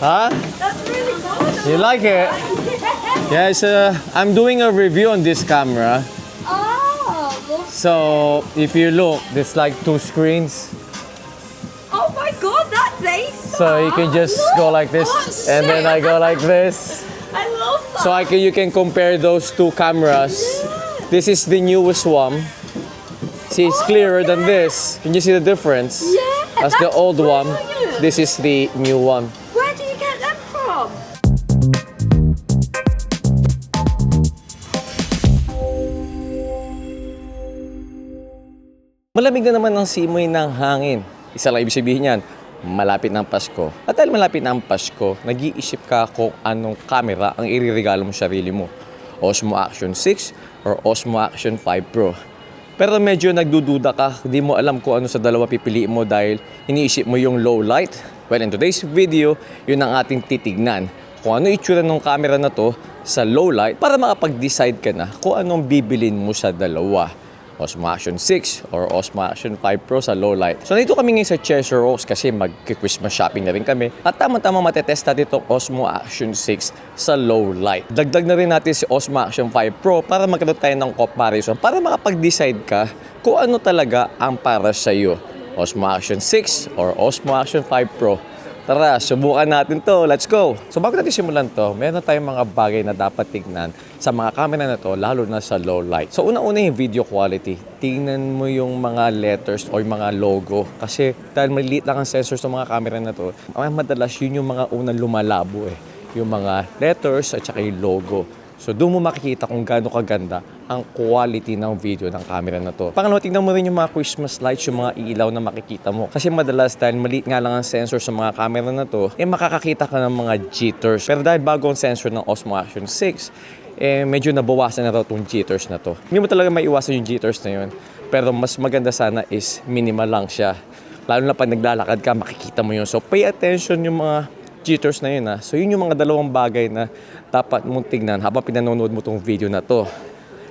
Huh? That's really good. You like it? Yes, I'm doing a review on this camera. Oh, So if you look, there's like 2 screens. oh my god, that's ace. So you can just go like this, Oh, and then I go like this. I love that. So you can compare those 2 cameras. This is the newest one. See, it's clearer than this. Can you see the difference? Yeah, That's the that's old one. brilliant. This is the new one. Where do you get them from? Malamig na naman ang simoy ng hangin. Isa lang ibig sabihin yan, malapit ng Pasko. At dahil malapit na ang Pasko, nag-iisip ka kung anong camera ang iririgalo mo sa sarili mo. Osmo Action 6 or Osmo Action 5 Pro. Pero medyo nagdududa ka, hindi mo alam kung ano sa dalawa pipiliin mo dahil iniisip mo yung low light. Well, in today's video, yun ang ating titignan. Kung ano itsura ng camera na to sa low light para makapag-decide ka na kung anong bibilin mo sa dalawa. Osmo Action 6 or Osmo Action 5 Pro sa low light. So nandito kami ngayon sa Cheshire Rose kasi mag-Christmas shopping na rin kami. At tama-tama matetest natin itong Osmo Action 6 sa low light. Dagdag na rin natin si Osmo Action 5 Pro para magkaroon tayo ng comparison para makapag-decide ka kung ano talaga ang para sa iyo. Osmo Action 6 or Osmo Action 5 Pro. Tara, subukan natin to. Let's go! So bago natin simulan to, meron tayong mga bagay na dapat tignan sa mga camera na to, lalo na sa low light. So una-una yung video quality. Tingnan mo yung mga letters o yung mga logo. Kasi dahil maliit lang ang sensor sa mga camera na to, madalas yun yung mga unang lumalabo eh. Yung mga letters at saka yung logo. So doon mo makikita kung gaano kaganda ang quality ng video ng camera na to. Pangalawa, tingnan mo rin yung mga Christmas lights, yung mga ilaw na makikita mo. Kasi madalas dahil maliit nga lang ang sensor sa mga camera na to, makakakita ka ng mga jitters. Pero dahil bago ang sensor ng Osmo Action 6, medyo nabawasan na raw itong jitters na to. Hindi mo talaga maiwasan yung jitters na yun. Pero mas maganda sana is minimal lang siya. Lalo na pag naglalakad ka, makikita mo yun. So pay attention yung mga jitters na yun. So yun yung mga dalawang bagay na dapat mong tignan habang pinanonood mo tong video na to.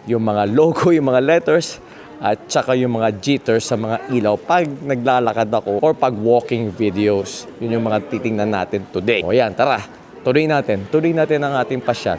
Yung mga logo, yung mga letters, at saka yung mga jitters sa mga ilaw pag naglalakad ako or pag walking videos. Yun yung mga titingnan natin today. O yan, tara, tuloy natin ang ating pasyal.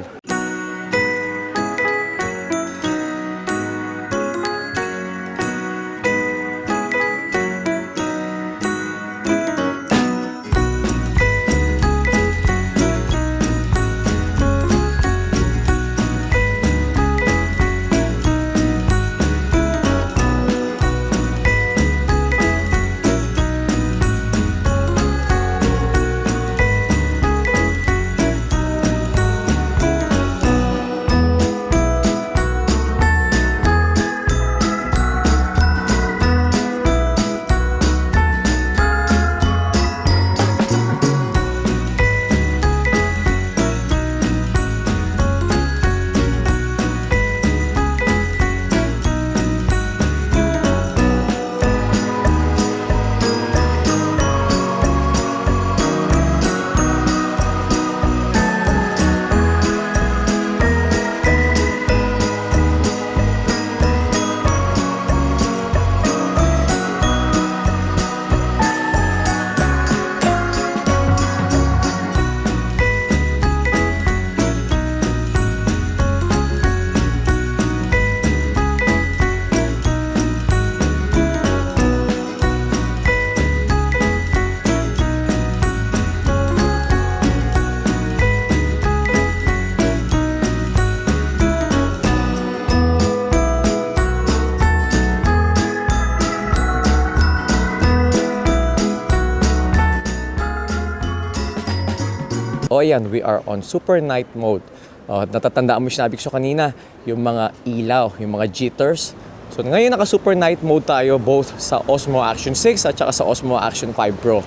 O ayan, we are on super night mode. Natatandaan mo yung sinabi ko kanina, yung mga ilaw, yung mga jitters. So ngayon naka super night mode tayo both sa Osmo Action 6 at saka sa Osmo Action 5 Pro.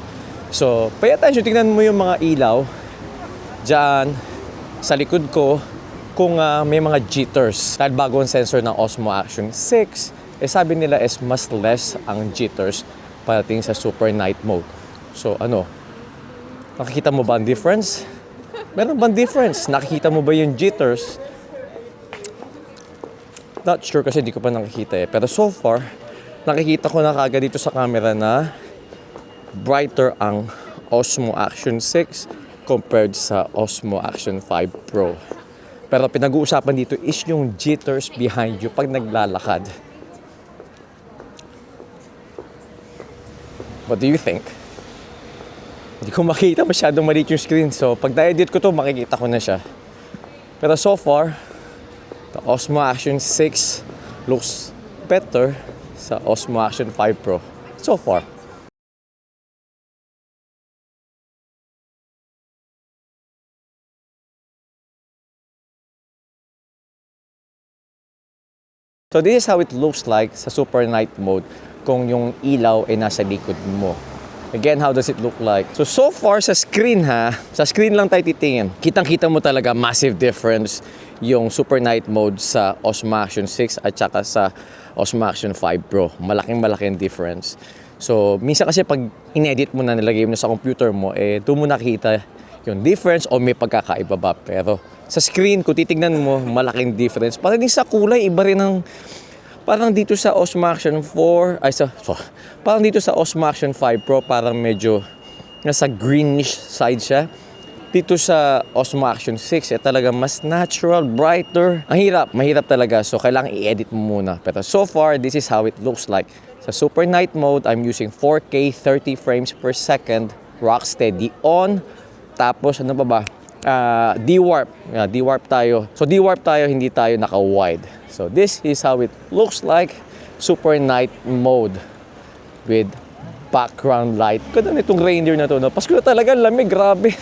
So pay attention, tingnan mo yung mga ilaw dyan sa likod ko kung may mga jitters. Dahil bago ang sensor ng Osmo Action 6, sabi nila is mas less ang jitters pagdating sa super night mode. So ano, nakikita mo ba ang difference? Meron bang difference? Nakikita mo ba yung jitters? Not sure kasi hindi ko pa nakikita eh. Pero so far, nakikita ko na kagad dito sa camera na brighter ang Osmo Action 6 compared sa Osmo Action 5 Pro. Pero pinag-uusapan dito is yung jitters behind you pag naglalakad. What do you think? Hindi ko makita, masyadong maliit yung screen. So, pag na-edit ko to, makikita ko na siya. Pero so far, the Osmo Action 6 looks better sa Osmo Action 5 Pro. So far. So this is how it looks like sa super night mode kung yung ilaw ay nasa likod mo. Again, how does it look like? So far sa screen sa screen lang tayo titingin. Kitang-kita mo talaga massive difference yung super night mode sa Osmo Action 6 at saka sa Osmo Action 5 Pro. Malaking difference. So minsan kasi pag inedit mo na nilagay mo na sa computer mo, doon mo nakita yung difference o may pagkakaiba ba. Pero sa screen, kung titignan mo, malaking difference. Parang din sa kulay, iba rin ang parang dito sa Osmo Action 4, parang dito sa Osmo Action 5 Pro, parang medyo nasa greenish side siya. Dito sa Osmo Action 6, talaga mas natural, brighter. Ang mahirap talaga. So, kailangan i-edit mo muna. Pero so far, this is how it looks like. Sa super night mode, I'm using 4K 30 frames per second, rock steady on. Tapos, ano pa ba? D-warp. D-warp tayo. So, D-warp tayo, hindi tayo naka-wide. So, this is how it looks like. Super night mode with background light. Ganda nitong reindeer na to. Pasko na talaga, lamig. Grabe.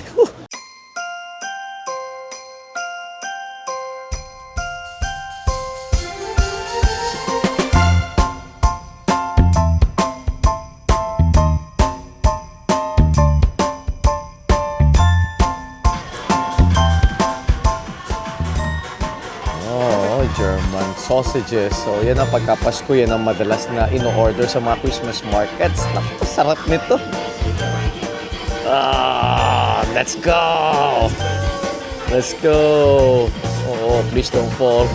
German sausages. So, yan ang pagkapasko. Yan ang madalas na ino-order sa mga Christmas markets. Naku, sarap nito. Let's go! Let's go! Oh, please don't fall.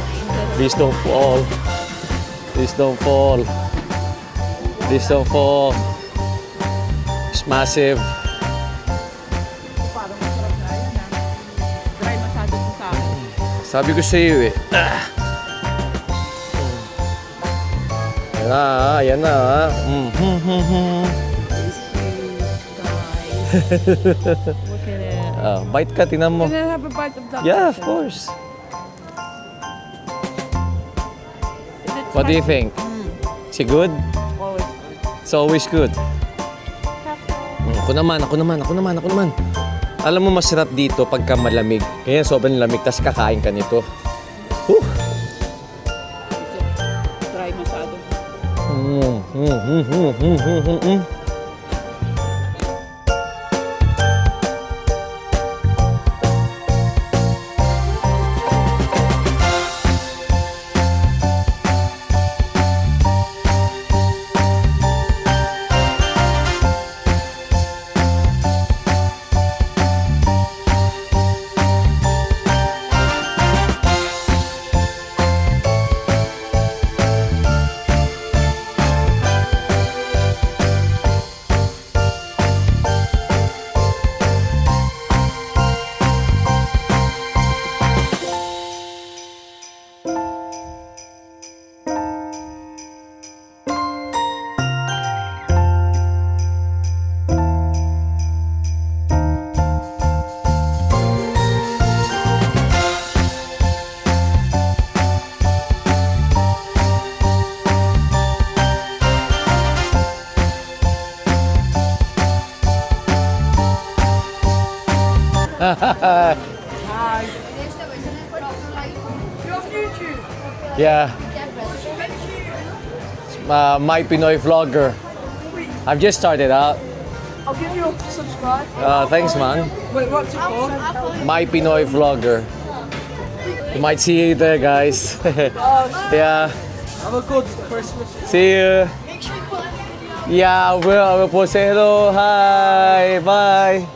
Please don't fall. Please don't fall. Please don't fall. It's massive. Parang masarap na yan Dry masyado po sa akin. Sabi ko sa iyo Yan na. Look at it. Bite ka, tinan mo. Can I have a bite of that? Yeah, of course. Is it What do you spicy? think? Is it good? Always good. It's always good. Ako naman. Alam mo, masarap dito pagka malamig. Kaya sobrang lamig, tas kakain ka nito. Dry masyado. Hi. You're on YouTube. Yeah. My Pinoy vlogger. I've just started out. I'll give you a subscribe. Thanks, man. Wait, what's it called? My Pinoy vlogger. You might see you there, guys. Yeah. Have a good Christmas. See you. Make sure you put Yeah, I will. I will post hello. Hi. Bye.